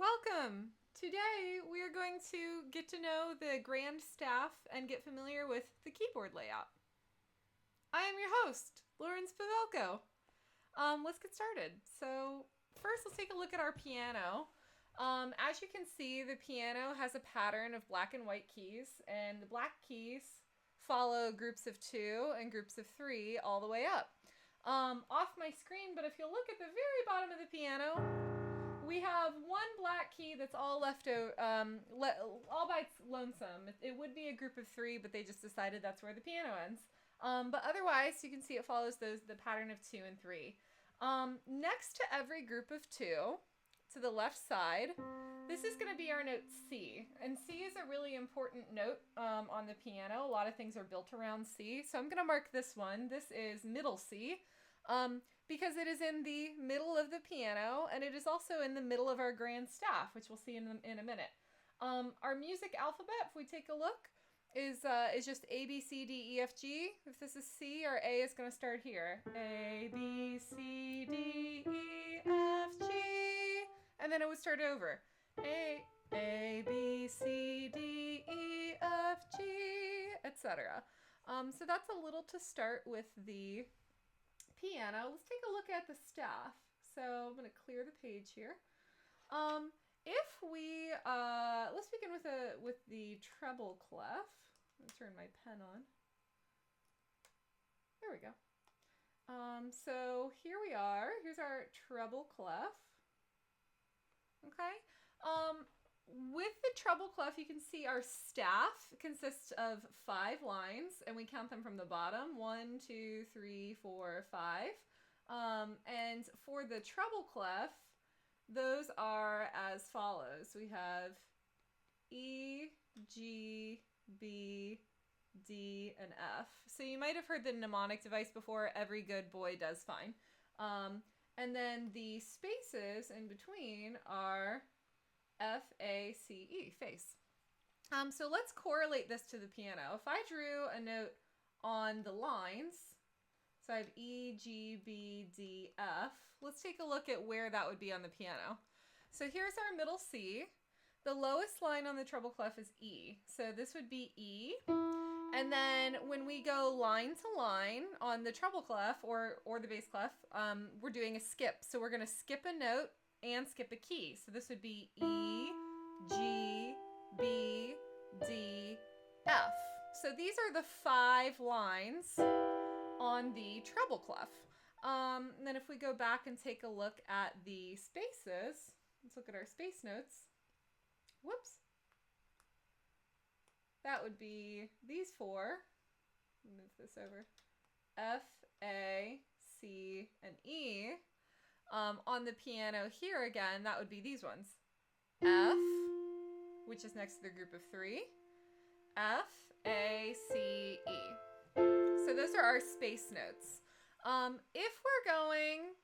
Welcome! Today we are going to get to know the grand staff and get familiar with the keyboard layout. I am your host, Lauren Spavelko. Let's get started. So first let's take a look at our piano. As you can see, the piano has a pattern of black and white keys, and the black keys follow groups of 2 and groups of 3 all the way up. Off my screen, but if you look at the very bottom of the piano, we have one black key that's all left out, all by its lonesome. It would be a group of 3, but they just decided that's where the piano ends. But otherwise, you can see it follows the pattern of 2 and 3. Next to every group of 2, to the left side, this is going to be our note C. And C is a really important note on the piano. A lot of things are built around C. So I'm going to mark this one. This is middle C. Because it is in the middle of the piano, and it is also in the middle of our grand staff, which we'll see in a minute. Our music alphabet, if we take a look, is just A, B, C, D, E, F, G. If this is C, our A is going to start here. A, B, C, D, E, F, G. And then it would start over. A, B, C, D, E, F, G, etc. So that's a little to start with the piano. Let's take a look at the staff. So I'm going to clear the page here. If we let's begin with the treble clef. Let me turn my pen on. There we go. So here we are. Here's our treble clef. Okay. With the treble clef, you can see our staff consists of 5 lines, and we count them from the bottom. 1, 2, 3, 4, 5. And for the treble clef, those are as follows. We have E, G, B, D, and F. So you might have heard the mnemonic device before. Every good boy does fine. And then the spaces in between are F-A-C-E, face. So let's correlate this to the piano. If I drew a note on the lines, so I have E, G, B, D, F, let's take a look at where that would be on the piano. So here's our middle C. The lowest line on the treble clef is E. So this would be E. And then when we go line to line on the treble clef or the bass clef, we're doing a skip. So we're going to skip a note and skip a key. So this would be E, G, B, D, F. So these are the 5 lines on the treble clef. And then if we go back and take a look at the spaces, let's look at our space notes. Whoops. That would be these 4. Move this over. F, A, C, and E. On the piano here again, that would be these ones. F, which is next to the group of 3. F, A, C, E. So those are our space notes. If we're going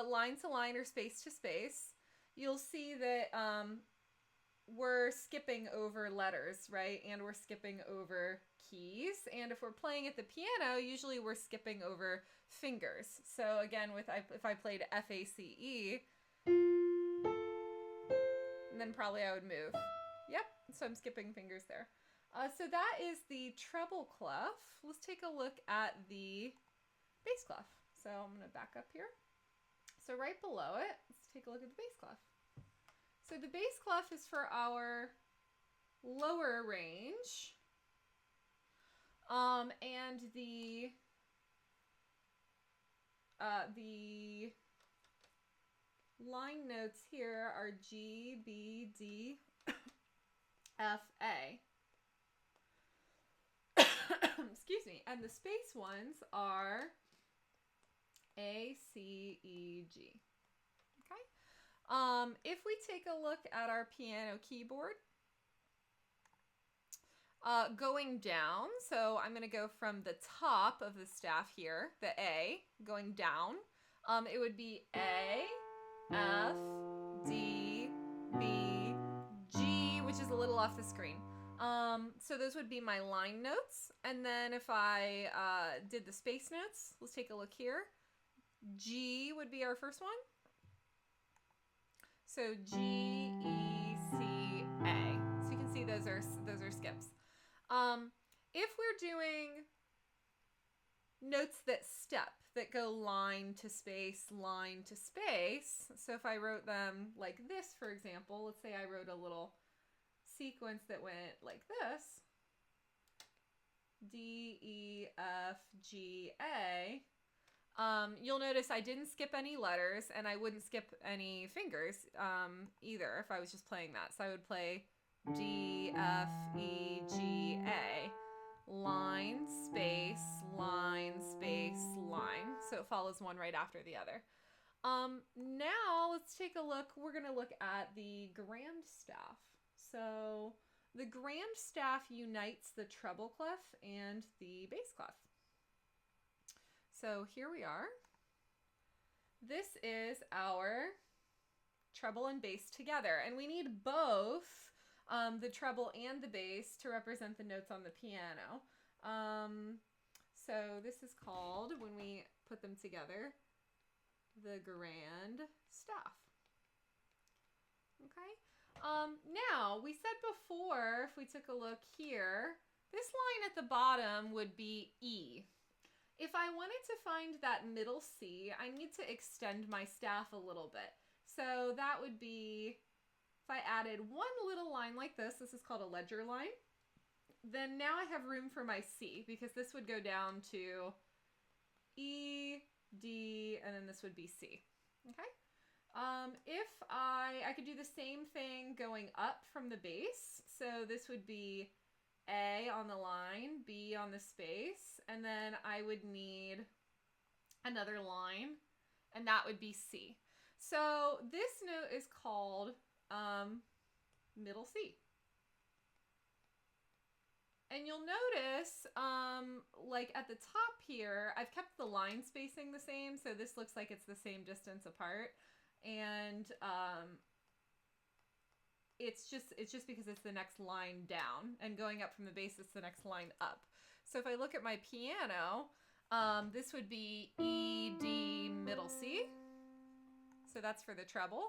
line to line or space to space, you'll see that we're skipping over letters, right? And we're skipping over keys. And if we're playing at the piano, usually we're skipping over fingers. So again, if I played F-A-C-E, then probably I would move. Yep, so I'm skipping fingers there. So that is the treble clef. Let's take a look at the bass clef. So I'm going to back up here. So right below it, let's take a look at the bass clef. So the bass clef is for our lower range. And the line notes here are G, B, D, F, A. Excuse me. And the space ones are A, C, E, G. Okay. If we take a look at our piano keyboard, going down, so I'm going to go from the top of the staff here, the A, going down. It would be A, F, D, B, G, which is a little off the screen. So those would be my line notes. And then if I did the space notes, let's take a look here. G would be our first one. So G, E, see those are skips. If we're doing notes that step, that go line to space, so if I wrote them like this, for example, let's say I wrote a little sequence that went like this, D, E, F, G, A, you'll notice I didn't skip any letters, and I wouldn't skip any fingers either if I was just playing that. So I would play D, F, E, G, A. Line, space, line, space, line. So it follows one right after the other. Now let's take a look. We're going to look at the grand staff. So the grand staff unites the treble clef and the bass clef. So here we are. This is our treble and bass together, and we need both the treble and the bass to represent the notes on the piano. So this is called, when we put them together, the grand staff. Okay. Now, we said before, if we took a look here, this line at the bottom would be E. If I wanted to find that middle C, I need to extend my staff a little bit. So that would be, if I added one little line like this is called a ledger line, then now I have room for my C, because this would go down to E, D, and then this would be C. Okay? If I could do the same thing going up from the bass, so this would be A on the line, B on the space, and then I would need another line, and that would be C. So this note is called middle C. And you'll notice, like at the top here, I've kept the line spacing the same, so this looks like it's the same distance apart. And it's just because it's the next line down, and going up from the bass, it's the next line up. So if I look at my piano, this would be E, D, middle C. So that's for the treble.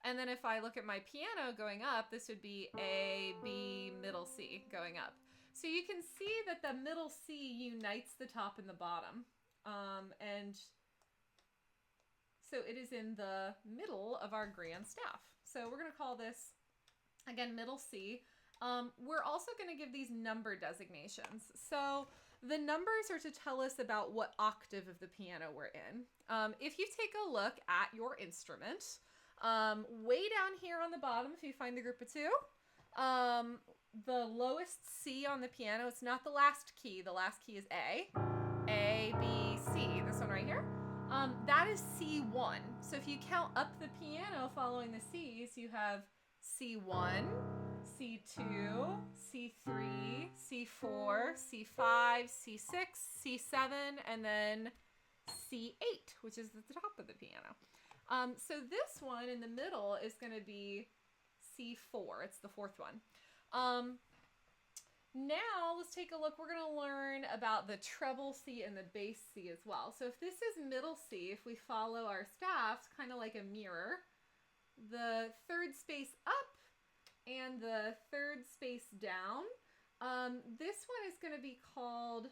And then if I look at my piano going up, this would be A, B, middle C going up. So you can see that the middle C unites the top and the bottom. And so it is in the middle of our grand staff. So we're going to call this, again, middle C. We're also going to give these number designations. So the numbers are to tell us about what octave of the piano we're in. If you take a look at your instrument, way down here on the bottom, if you find the group of two, the lowest C on the piano, it's not the last key. The last key is A. A, B, C. This one right here. That is C1. So if you count up the piano following the C's, you have C1, C2, C3, C4, C5, C6, C7, and then C8, which is at the top of the piano. So this one in the middle is going to be C4. It's the fourth one. Now let's take a look. We're going to learn about the treble C and the bass C as well. So if this is middle C, if we follow our staffs kind of like a mirror, the third space up and the third space down, this one is going to be called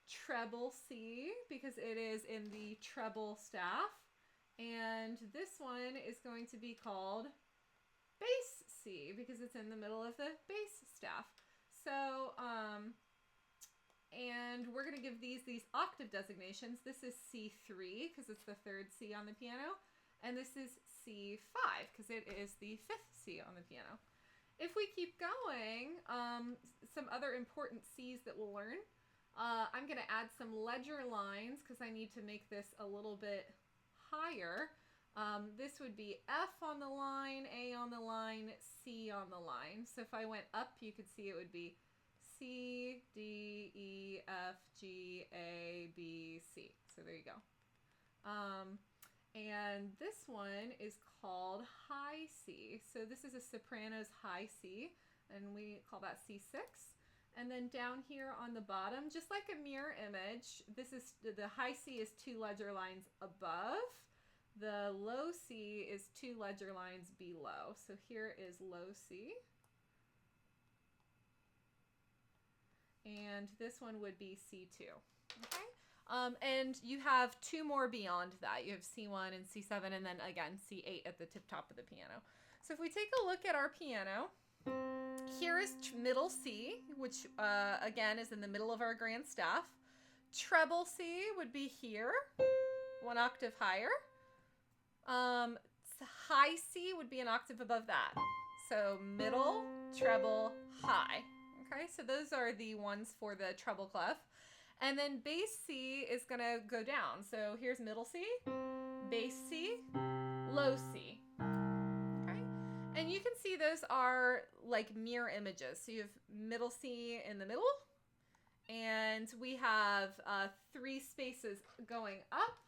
treble C because it is in the treble staff. And this one is going to be called bass C because it's in the middle of the bass staff. So, and we're going to give these octave designations. This is C3 because it's the third C on the piano. And this is C5 because it is the fifth C on the piano. If we keep going, some other important C's that we'll learn. I'm going to add some ledger lines because I need to make this a little bit higher. This would be F on the line, A on the line, C on the line. So if I went up, you could see it would be C, D, E, F, G, A, B, C. So there you go. And this one is called high C. So this is a soprano's high C, and we call that C6. And then down here on the bottom, just like a mirror image, this is the high C is 2 ledger lines above. The low C is 2 ledger lines below. So here is low C. and this one would be C2. Okay. And you have two more beyond that. You have C1 and C7, and then again C8 at the top of the piano. So if we take a look at our piano, here is middle C, which again is in the middle of our grand staff. Treble C would be here, one octave higher. High C would be an octave above that. So middle, treble, high. Okay, so those are the ones for the treble clef. And then bass C is going to go down. So here's middle C, bass C, low C. Okay? And you can see those are like mirror images. So you have middle C in the middle, and we have 3 spaces going up.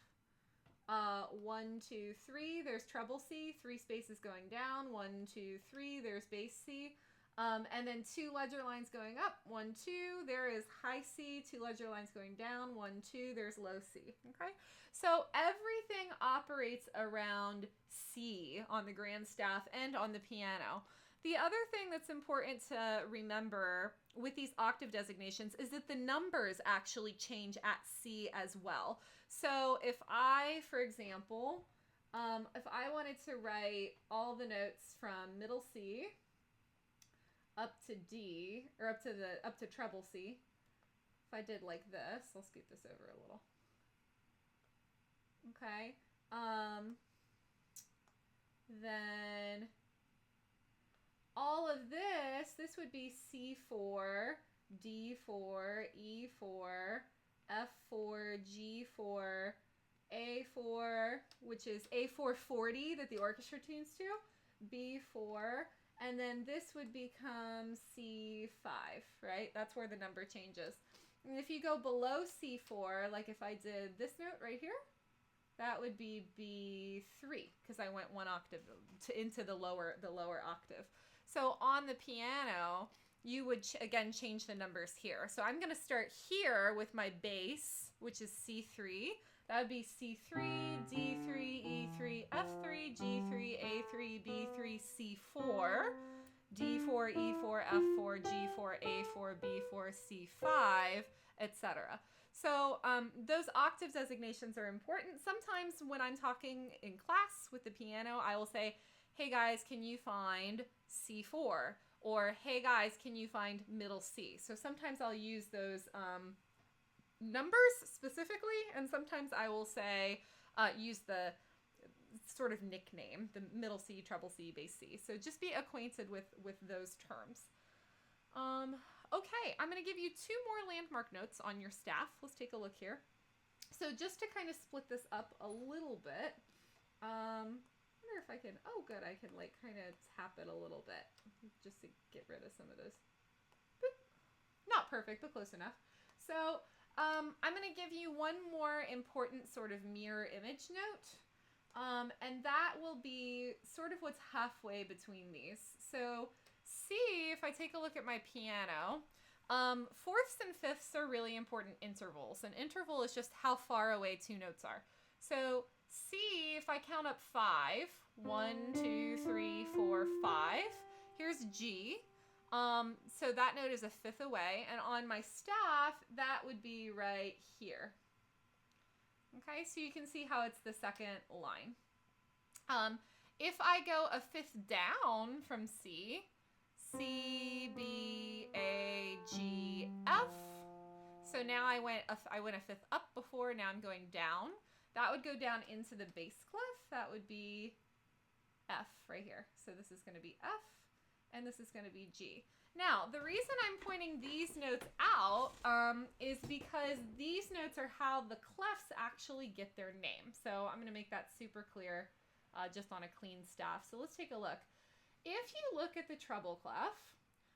1, 2, 3, there's treble C, 3 spaces going down, 1, 2, 3, there's bass C. And then 2 ledger lines going up, 1, 2, there is high C, 2 ledger lines going down, 1, 2, there's low C, okay? So everything operates around C on the grand staff and on the piano. The other thing that's important to remember with these octave designations is that the numbers actually change at C as well. So if I, for example, if I wanted to write all the notes from middle C up to D, or up to treble C. If I did like this, I'll scoot this over a little. Okay. Then all of this would be C4, D4, E4, F4, G4, A4, which is A440 that the orchestra tunes to, B4, and then this would become C5, right? That's where the number changes. And if you go below C4, like if I did this note right here, that would be B3, because I went 1 octave into the lower octave. So on the piano, you would again change the numbers here. So I'm going to start here with my bass, which is C3. That would be C3, D3, E3, F3, G3, A3, B3, C4, D4, E4, F4, G4, A4, B4, C5, etc. So those octave designations are important. Sometimes when I'm talking in class with the piano, I will say, hey guys, can you find C4? Or hey guys, can you find middle C? So sometimes I'll use those numbers specifically, and sometimes I will say use the sort of nickname, the middle C, treble C, bass C. So just be acquainted with those terms. Okay, I'm going to give you 2 more landmark notes on your staff. Let's take a look here. So just to kind of split this up a little bit, I wonder if I can, oh good, I can like kind of tap it a little bit just to get rid of some of those. Boop. Not perfect, but close enough. So I'm going to give you one more important sort of mirror image note, and that will be sort of what's halfway between these. So C, if I take a look at my piano, 4ths and 5ths are really important intervals. An interval is just how far away 2 notes are. So C, if I count up 5, 1, 2, 3, 4, 5, here's G. So that note is a 5th away, and on my staff, that would be right here. Okay, so you can see how it's the second line. If I go a 5th down from C, C, B, A, G, F. So now I went a 5th up before, now I'm going down. That would go down into the bass clef. That would be F right here. So this is going to be F, and this is going to be G. Now, the reason I'm pointing these notes out is because these notes are how the clefs actually get their name. So I'm going to make that super clear just on a clean staff. So let's take a look. If you look at the treble clef,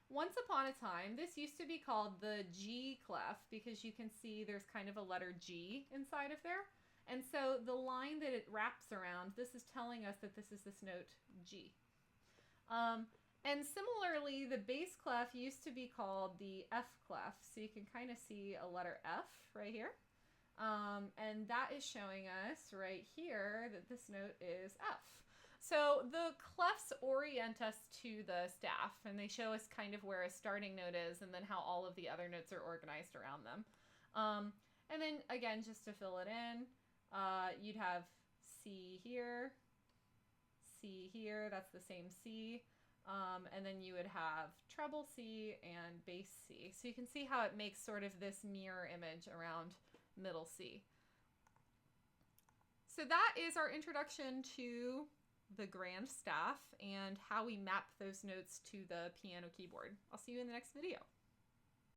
once upon a time, this used to be called the G clef because you can see there's kind of a letter G inside of there. And so the line that it wraps around, this is telling us that this is this note G. And similarly, the bass clef used to be called the F clef. So you can kind of see a letter F right here. And that is showing us right here that this note is F. So the clefs orient us to the staff, and they show us kind of where a starting note is and then how all of the other notes are organized around them. And then, again, just to fill it in, you'd have C here, C here, that's the same C. And then you would have treble C and bass C. So you can see how it makes sort of this mirror image around middle C. So that is our introduction to the grand staff and how we map those notes to the piano keyboard. I'll see you in the next video.